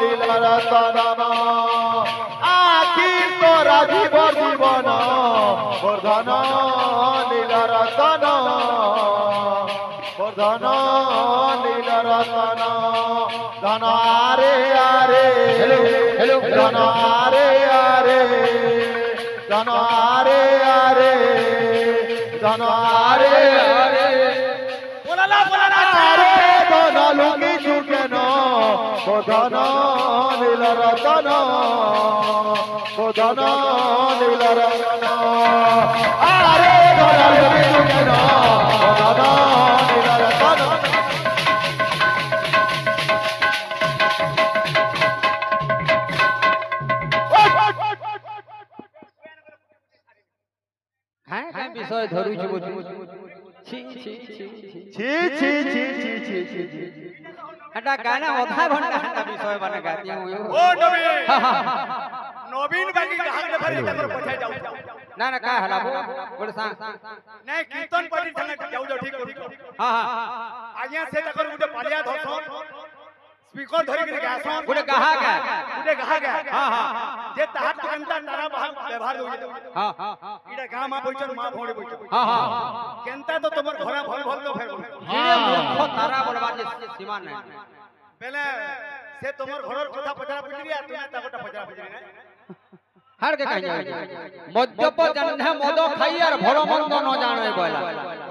লীলারতন আখি তোরা জীবন জীবন বর্ধন লীলারতন বর্ধন লীলারতন ধন আরে আরে ধন আরে আরে ধন আরে আরে ধন আরে আরে बोला আরে ধন লুকি চুকেন বর্ধন লীলারতন বর্ধন লীলারতন আরে ধন লুকি চুকেন বর্ধন লীলারতন হ্যাঁ হ্যাঁ বিষয় ধরুছি বুঝু ছি ছি ছি ছি ছি ছি ছি ছি ছি ছি এটা গানা অধা ঘন্টা এটা বিষয় মানে গাতি हुए ओ नवीन नवीन बाकी गाहक ने भरी तकर पछाई जाऊ ना ना का हला बोले सांग नहीं कीर्तन पार्टी संगे जाऊ जाऊ ठीक ठीक हां हां आज्ञा से तकर गुटे पालिया धरसन स्पीकर धरि के गासन बोले कहा गया गुटे कहा गया हां हां जे तहार तुरंता तारा व्यवहार होई हां हां इडा गां मा बैठन मा भोड़े बैठन हां हां केनता तो तमर घरा भल भल तो फेर ये मूर्ख तारा बोलबार जे सीमा नहीं पहले से तमर घरर कथा पचरा पुछली आ तुने ताकटा पचरा पुछली नहीं हर के कहि मद्यप जन्ह मद खाई और भलो मंद न जाने बोला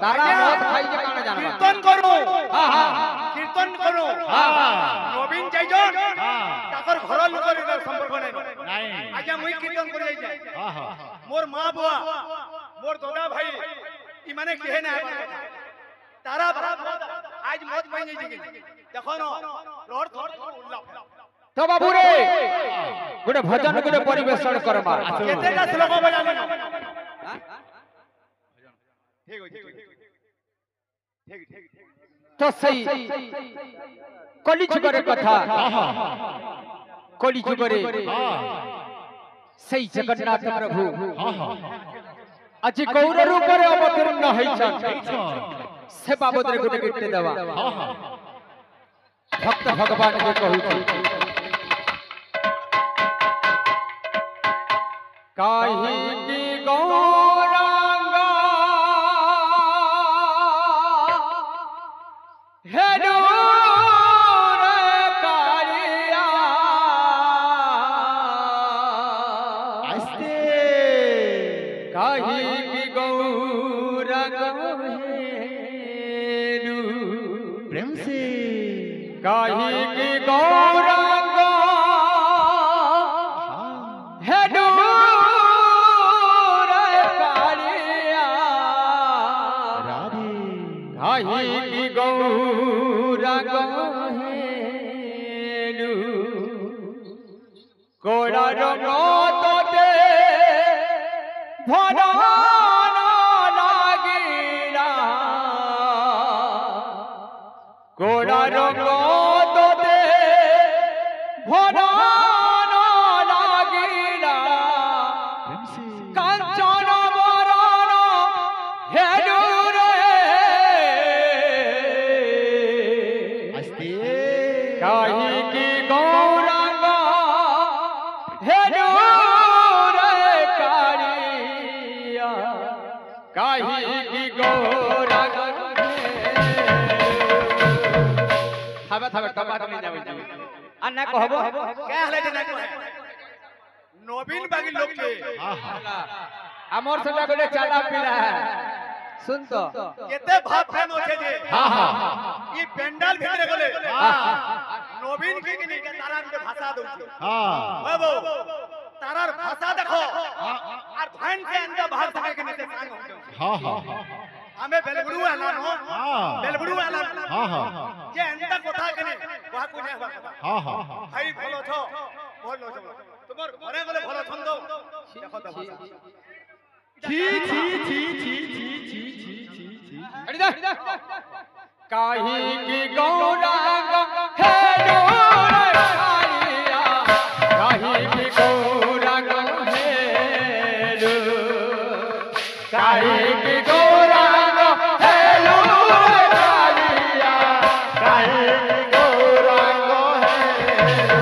तारा मद खाई जे काने जानबा कीर्तन करू हां हां कीर्तन करू हां हां नवीन जाइजन हां ताकर घर लोकर संपर्क नहीं नहीं आज्ञा मुई कीर्तन कर जाई हां हां मोर मां बुआ मोर दादा भाई ई माने केहे ना तारा बाप आज मौत पाई जाई देखो न रोड उल्ला तो बाबू रे गुटे भजन गुटे परिवेषण करबा केतेटा श्लोक बजाले ठीक हो ठीक ठीक तो सही कली जुगरे कथा कली जुगरे सही जगन्नाथ प्रभु आज गौर रूप रे अवतीर्ण होइछन से बाबत रे गुटे गीत देवा भक्त भगवान के कहू काहे की गौरांग हेलो रे कालिया आस्ते काहे की गौरांग हेलो प्रेम से काहे की गौरांग हेलो काहे की गौरांग हेलु कोड़ा रंग तोते भना लागिला कोड़ा रंग तोते भना लागिला कंचन बरण हेलु काहे की गौरांग हेलो रे कालिया काहे की गौरांग थाबे थाबे टमाटर नहीं जावे आ ना कहबो क्या हले जे ना कहे नवीन बागी लोग के हमर संगे गोले चाला पीला है सुन तो केते भाव फेम होछे जे हां हां ई पेंडाल भीतर गेले नवीन के कि नहीं तारा के भाषा दउ हां बाबू तारार भाषा देखो और भैन के अंदर बाहर सके के नीचे सांग हो हां हां हमें बेलबुडू आला नो हां बेलबुडू आला हां हां जे अंदर कोठा के नहीं वहा को नहीं हुआ हां हां भाई भलो छो भलो छो तुमर घरे गले भलो छन दो देखो तो भाषा छी छी छी छी छी छी छी छी छी अरे दा काहे की गौरांग हेलो रे कालिया काहे की गौरांग हेलो काहे की गौरांग हेलो रे कालिया काहे की गौरांग हेलो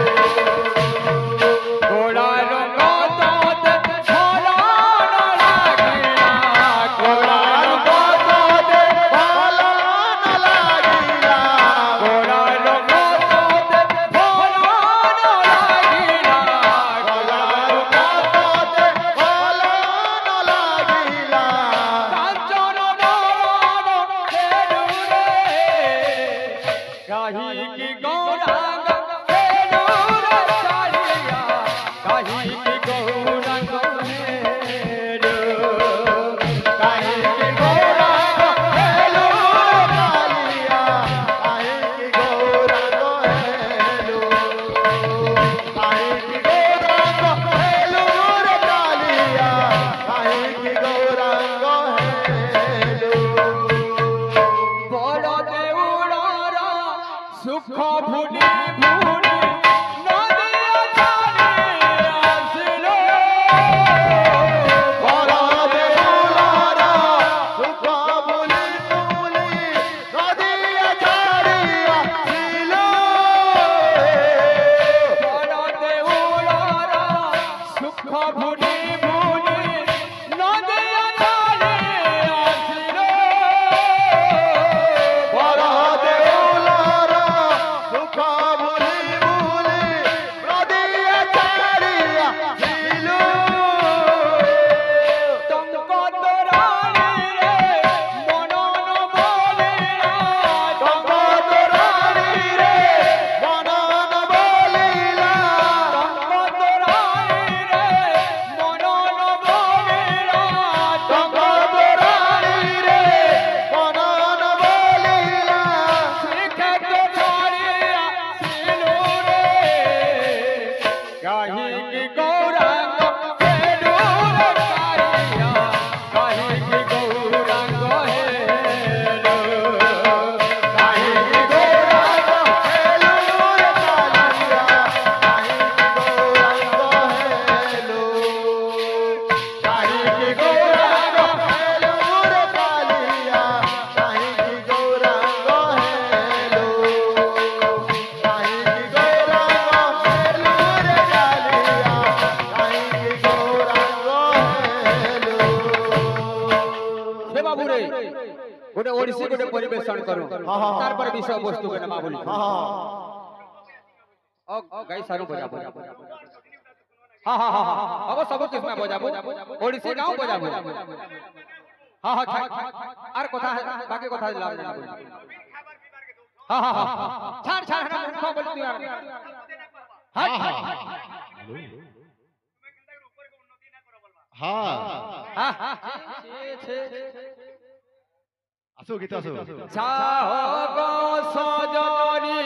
ওড়িশি গোটে পরিবেশন করু তারপরে বিষয় বস্তু কে নামা বলি ও গাই সারু বজাবো হ্যাঁ হ্যাঁ হ্যাঁ अब सब किस में बजाबो ओडिसी गाँव बजाबो हाँ हाँ और कथा है बाकी कथा लाभ ना बोल हाँ हाँ हाँ छाड़ छाड़ ना मुख बोल तू यार हाँ हाँ हाँ हाँ আসো গীত আসো চাও গো সজনি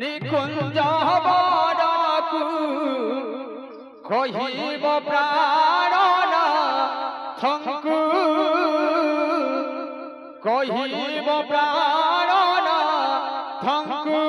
নিকুঞ্জ বড়কু কহিব প্রাণ থঙ্কু কহিব প্রাণ থঙ্কু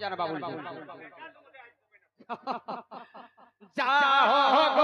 जाना बाबू जाओ गो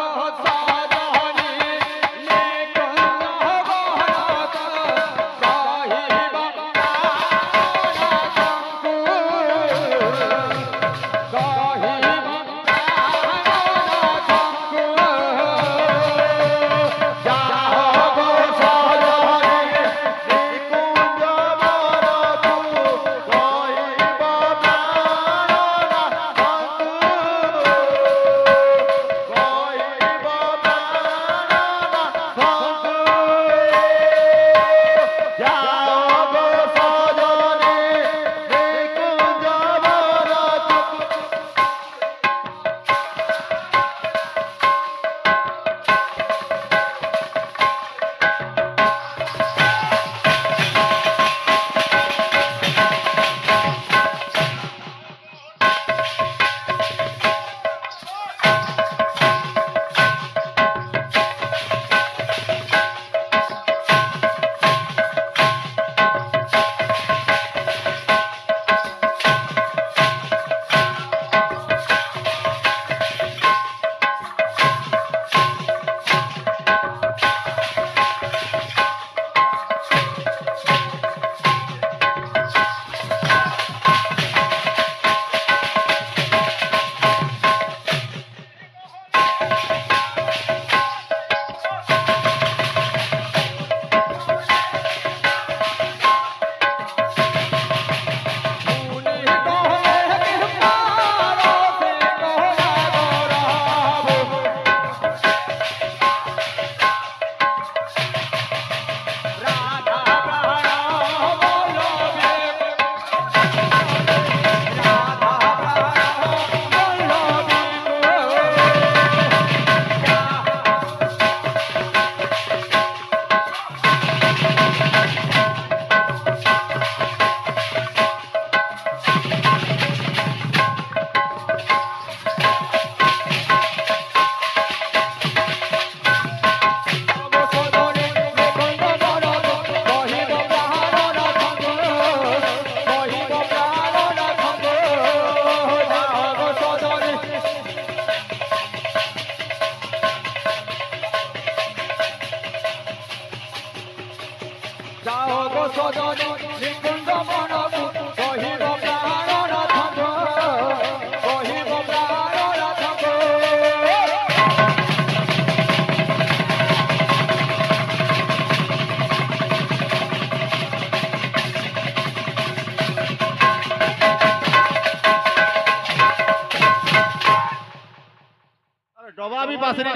साजनी निकुंज बड़क कहिब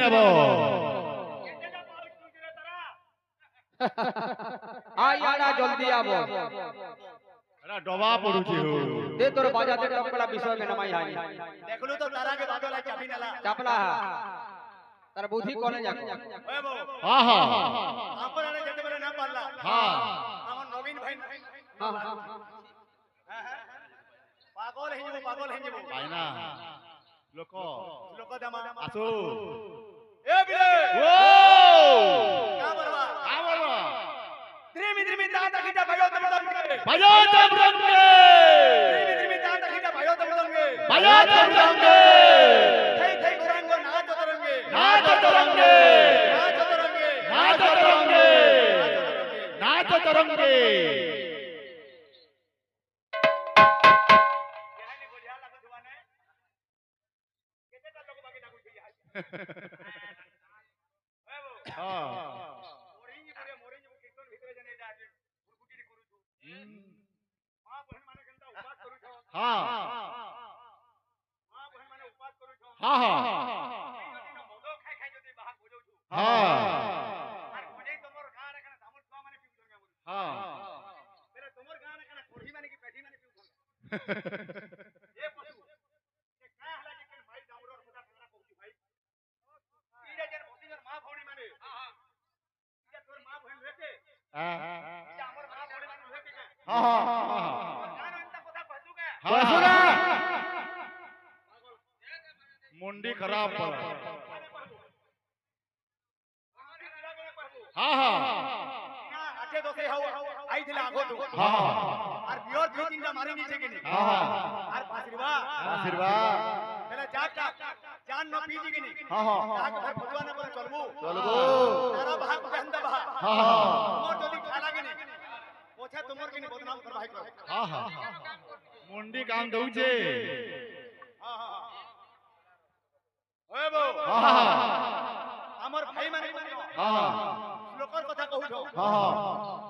নেব আয়াড়া জলদি আবো এরা ডবা পড়ুছি হো দে তোর বাজাতে টপকলা বিষয় মে নমাই হাই দেখলু তো তারা কে বাদলা চাপি নালা চাপলা তার বুদ্ধি কোনে যাক ওই বউ হ্যাঁ হ্যাঁ আপনারা যেতে পারে না পারলা হ্যাঁ আমার নবীন ভাই হ্যাঁ পাগল হয়ে যাব পাই না লোক লোক দামা আসো এ বিলে ও কা বলবা আবলা দ্রিমি দাদা কিটা ভাইও তমদঙ্গে বাজো তমরঙ্গে দ্রিমি দাদা কিটা ভাইও তমদঙ্গে বাজো তমরঙ্গে থেই থেই গোরাঙ্গ না তরঙ্গে না তরঙ্গে না তরঙ্গে না তরঙ্গে না তরঙ্গে এহানি বঢ়িয়া লাগো দুবানে কেতেটা লোক বাকি ডাকু ছি ওই বউ হ্যাঁ মরিঞ্জি কীর্তন ভিতরে জানে এটা আছে গুরগুটি করুছু মা বহন মানে কেনতা উপাস করুছ হ্যাঁ মা বহন মানে উপাস করুছ হ্যাঁ হ্যাঁ মদ খাই খাই যদি বাহাক বুঝাউছু হ্যাঁ আর বুঝাই তোমার গাঁ রে কেন সামুল ছুয়া মানে পিউ দরগা বলু হ্যাঁ বেলে তোমার গাঁ রে কেন কোঢ়ি মানে কি পেঠি মানে পিউ দরগা এ পশু এ কা হলা যে কেন ভাই দামুরর কথা ঠাড়া কହୁছি ভাই ইরে যেন মতিজর মা ভৌণী মানে ইরে তোর মা ভৌণ হয়েছে হ্যাঁ ইরে আমার মা ভৌণী মানে হয়েছে কে হ্যাঁ জানো এন্তা কথা কহতু কে বসুরা মুন্ডি खराब পড়া হ্যাঁ হ্যাঁ আঠে দশে হাও আই দিলে আগতু হ্যাঁ আর বিয়র দুই তিনটা মারি নিছে কিনি হ্যাঁ আর আশীর্বাদ আশীর্বাদ এলা যাটা জান ন পিজি কিনি হ্যাঁ হ্যাঁ তাকে ভাই ফটুয়া না করে চলবো চলবো তারা ভাগ জানদা ভাগ হ্যাঁ হ্যাঁ তোমার যদি খালা কিনি ওছা তোমার কিনি বদনাম কর ভাই কর হ্যাঁ হ্যাঁ মুন্ডি কাম দউছে হ্যাঁ হ্যাঁ ওই বউ হ্যাঁ আমার ভাই মানে হ্যাঁ লোকর কথা কহুছো হ্যাঁ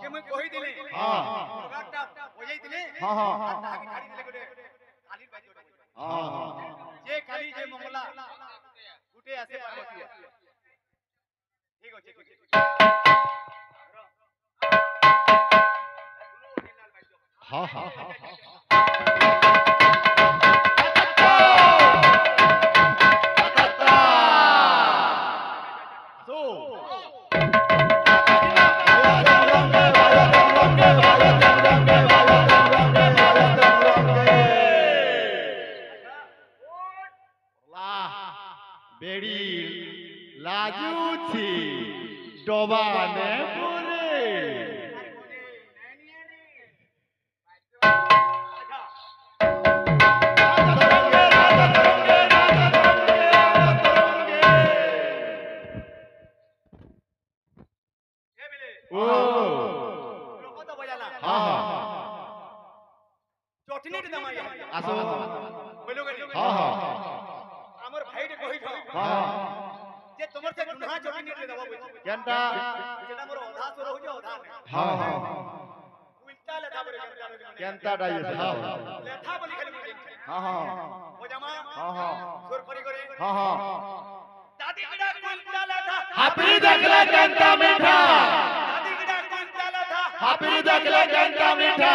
যে মই কহি দিলি হ্যাঁ প্রোগ্রামটা হইয়াই দিলি হ্যাঁ হ্যাঁ আর তাহাকে ছাড়ি দিলে গরে কালির বাজি ওটা হ্যাঁ যে কালি যে মঙ্গলা গুটে আসে পার্বতী ঠিক আছে ঠিক আছে হ্যাঁ হ্যাঁ বেড়ি লাজুছি ডবানে পরে ও লোকত বজালা হ্যাঁ চটনির দামাই আসো বলো গনি হ্যাঁ হ্যাঁ আমার ভাইরে কহিছ হ্যাঁ যে তোমার সে গুনাহ চটনির দেব বলি কেনটা যেটা মোর অধা তোর হইছে অধা হ্যাঁ হ্যাঁ উল্টা লেখা বলে কেনটা ডাই হ্যাঁ লেখা বলি খালি বুঝি হ্যাঁ হ্যাঁ ও জামা হ্যাঁ হ্যাঁ সুর করি করে হ্যাঁ হ্যাঁ দাদি গিডা কুলটা লেখা হাপি দেখলে কেনটা মিঠা দাদি গিডা কুলটা লেখা হাপি দেখলে কেনটা মিঠা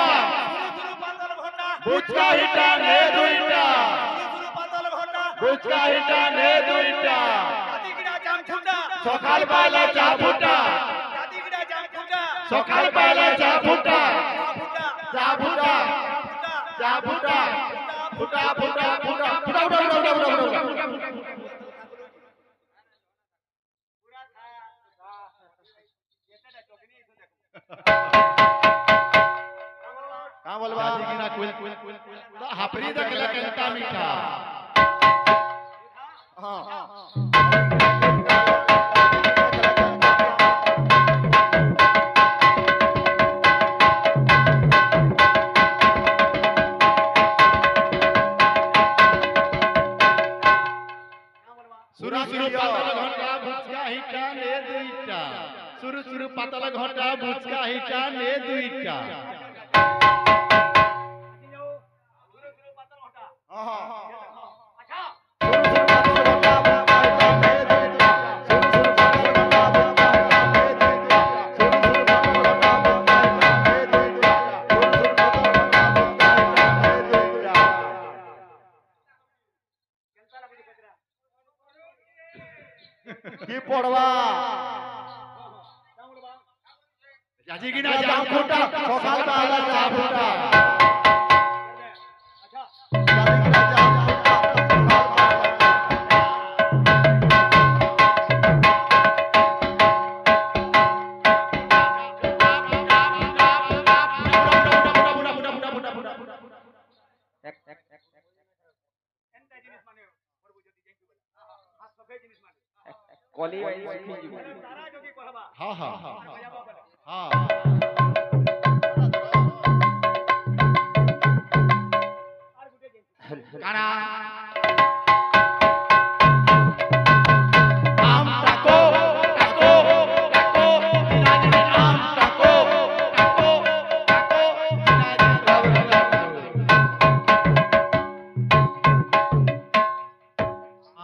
সুরু সুরু পাতল ঘটা বুচকা হিটা নে দুইটা সুরু সুরু পাতল ঘটা বুচকা হিটা নে দুইটা দাদি গিডা জাম ফুটা সকাল বেলা চা ফুটা দাদি গিডা জাম ফুটা সকাল বেলা চা ফুটা চা ফুটা চা ফুটা ফুটা চা ফুটা ফুটা ফুটা ফুটা ফুটা ফুটা ফুটা ফুটা ফুটা पूरा था एतडा चोकनी इथु देखो का बोलबा दिगिना कुल तो हापरी देखले केनता मीठा हां सुरु सुरु पातल घंटा बुचका हिटा ने दुईटा सुरु सुरु पातल घंटा बुचका हिटा ने दुईटा सुरु सुरु पातल घटा हां अच्छा सुरु सुरु पातल घंटा बुचका हिटा ने दुईटा আজি কিনা জাম ফুটা সকাল বেলা চা ফুটা কলি আই শিখি যাব তারা যদি কহবা হ্যাঁ হ্যাঁ বজাবা বলে হ্যাঁ আর গুটে জিনিস কানা আম টাকো টাকো টাকো দিনাজে আম টাকো টাকো টাকো দিনাজে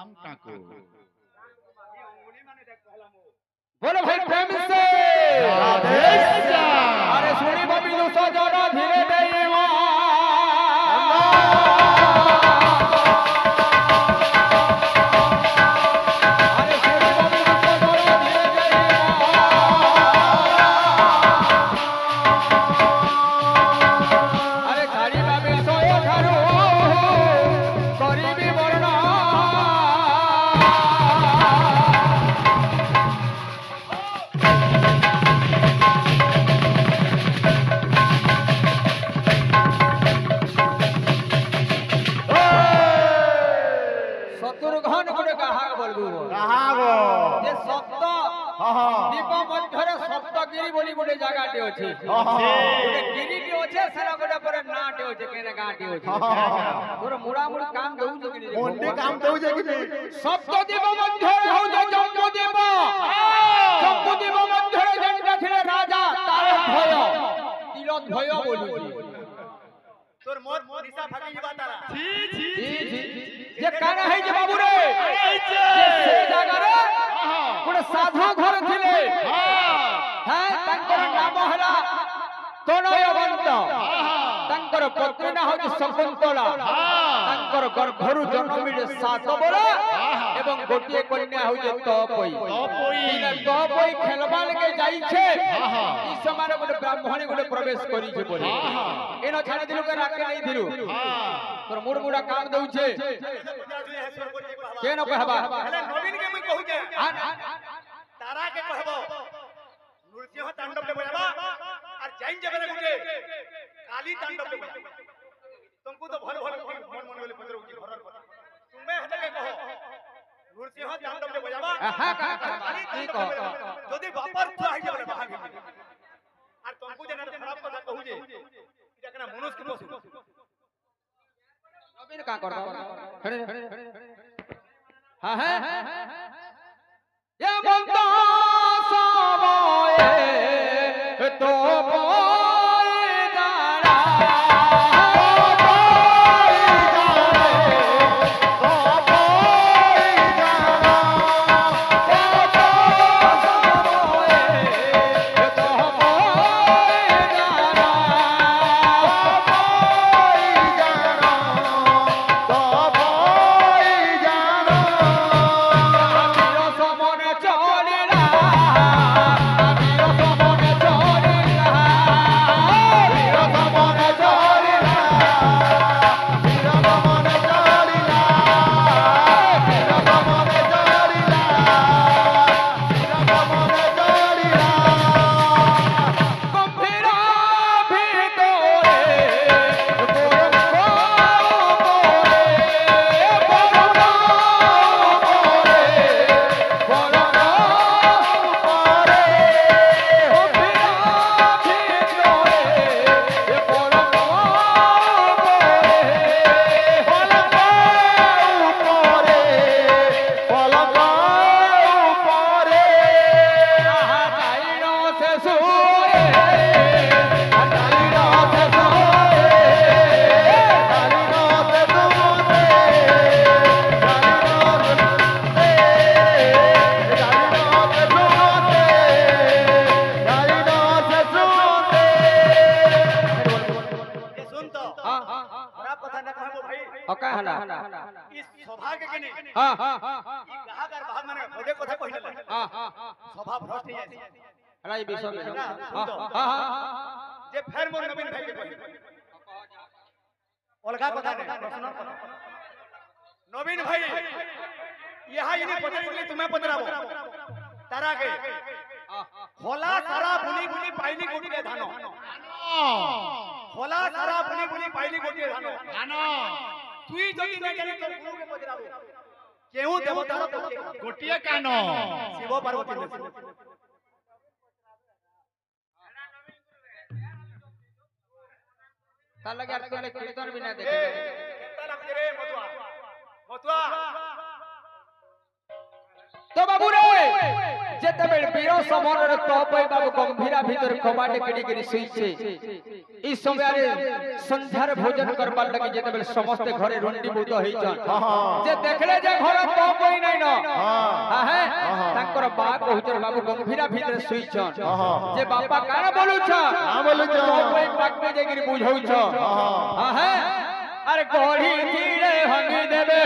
আম টাকো উনি মানে দেখ পহলা মো बोलो भाई प्रेम से अरे सुनी बबी दूसरा जाना धीरे देवा अरे सुनी बबी दूसरा जाना धीरे देवा अरे खाली बाबी सोयो ठारू करीबी वर्णा শত্রুঘ্ন গুড়ে কাহা বলবো কাহাগো যে সপ্ত দ্বীপ মধ্যরে সপ্তগিরি বলি গোটে জায়গাটি আছে গোটে গিরিটি আছে সেটা গোটে পরে নাটি আছে কেনে গাঁটি আছে তোর মুড়ামুড়ি কাম দেউছে কি কোনটি কাম দেউছে কি সপ্ত দ্বীপ মধ্যরে হউছে জম্বুদ্বীপ জম্বুদ্বীপ মধ্যরে যেটা ছিল রাজা তার ভয় তিলধ্বজ বলুছি তোর মত নিশা ফাটি দিবা তারা ছি ছি যে কানা হইছে বাবু রে সেই জায়গারে গোটে সাধু ঘর ଥିଲେ হ্যাঁ তাଙ୍କର নাম ହେଲା তনয়বন্ত ତାଙ୍କର ପତ୍ନୀ ନାଁ ହଉଛି ଶକୁନ୍ତଳା ତାଙ୍କର ଗର୍ଭରୁ ଜନ୍ମିଲେ 7 ବର ଏବଂ ଗୋଟିଏ କନ୍ୟା ହଉଛି ତପୋଇ ତପୋଇ ଖେଲବା ଲାଗେ ଯାଇଛେ ଇ ସମୟରେ ଗୋଟେ ବ୍ରାହ୍ମଣୀ ଗୋଟେ ପ୍ରବେଶ କରିଛେ ବୋଲେ ଏନ ଛାଡ଼ି ଦିଲୁ କେ ରାକେ ନେଇ ଦିଲୁ ତୋର ମୁଡ ମୁଡା କାମ ଦଉଛେ କେନ कहबा ହେଲେ ନବୀନ କେ ମୁଇ କହୁଛେ तारा के कहबो नृसिंह तांडव के बजाबा और जैन जबरे गुटे काली तांडव के बजाबा तुमको तो भल भल मन मन बोले पत्र उठी घर तुम्हें हटे के कहो नृसिंह तांडव के बजाबा हां का काली की तांडव के कहो बजाबा जदी बापर तो आइ जबरे बाहर और तुमको जना खराब কথা कहू जे इटा केना मनुष्य के पशु नवीन का कर हां हां ये मंता समये तो बोए जाना का हला इस सौभाग्य के नहीं हां हां हां ई कहाकार बात माने होदे कथा कहिला हां हां स्वभाव भ्रष्ट नहीं है अरे ये विषय में ना, हां सुन हां हां जे फेर मोर नवीन भाई के कहि अलगा कथा नहीं प्रश्न नवीन भाई यहाँ इन्हें पकड़ने के लिए तुम्हें पकड़ाबो तारा के होला सारा बुनी बुनी पाइली गोटिए धानो होला सारा बुनी बुनी पाइली गोटिए धानो तुई जदी न जानी तो गुरु के पकड़ाबो केहू देवतार गोटिए कानो शिव पार्वती ने ताल लगे यार तोले कीर्तन भी ना देखे कितना लगते रे मथुआ मथुआ तो बाबू रे जेते बेल बीरो समन रे तपई बाबू गंभीरा भीतर कबाटे केडी केडी सुइछे ई समय रे संध्यार भोजन करबार लगे जेते बेल समस्त घरे रुंडी बुत होइछन जे देखले जे घर तपई नै न हां है तांकर बा कहउछन बाबू गंभीरा भीतर सुइछन जे बापा काना बोलुछ हां बोलुछ तपई पाकबे जे गिरी बुझौछ हां है अरे गोड़ी धीरे हंगी देबे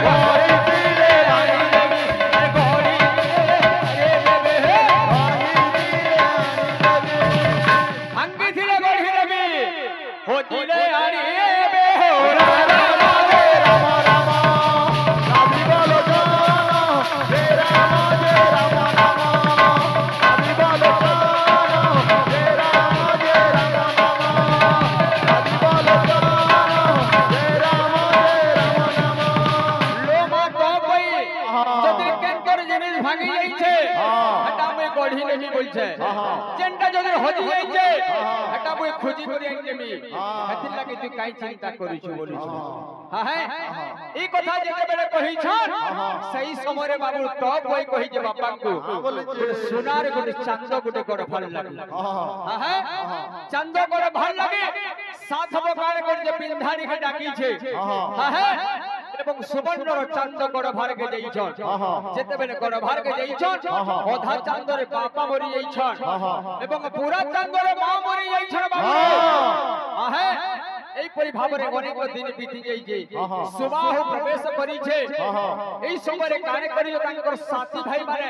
गोड़ी धीरे हंगी देबे अरे गोड़ी हंगी धीरे गोड़ी देबे हो दिले आड़ी बे हो राम राम राम काबी बोलो जानो रे राम काबी बोलो जानो रे राम काबी बोलो जानो रे राम लो मा तो कोई যদি কেন্দ্র জিনিস ভাঙি যাইছে হটা মই গড়ি নেহি বলছে চেন্টা যদি হজি যাইছে হটা মই খুঁজি করি আইনেমি হেতি লাগি তুই কাই চিন্তা করিছু বলিছ হ্যাঁ হ্যাঁ এই কথা যেতে বেলে কহিছন সেই সময়ে বাবু টপ হই কহি যে বাপাকু গোটে সোনার গোটে চাঁদ গোটে কর ভাল লাগে হ্যাঁ হ্যাঁ চাঁদ কর ভাল লাগে সাত বকার করে যে বিন্ধানি কে ডাকিছে হ্যাঁ হ্যাঁ এবং সুবর্ণর চাঁদ গড় ভারকে যাইছন যেতে বেলে গড় ভারকে যাইছন অধা চাঁদরে বাপা মরি যাইছন এবং পুরা চাঁদরে মা মরি যাইছন বাবু আহে এই পরি ভাবরে অনেক দিন বিতি যাইছে সুবাহ প্রবেশ করিছে এই সময়ে কানে করিও তাঙ্কর সাথী ভাই মানে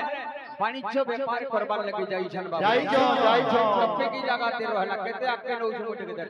বাণিজ্য ব্যাপার করবার লাগি যাইছন বাবু যাইছো কবে কি জায়গাতে রহলা কেতে আকে নউছ মোটে কে দেখ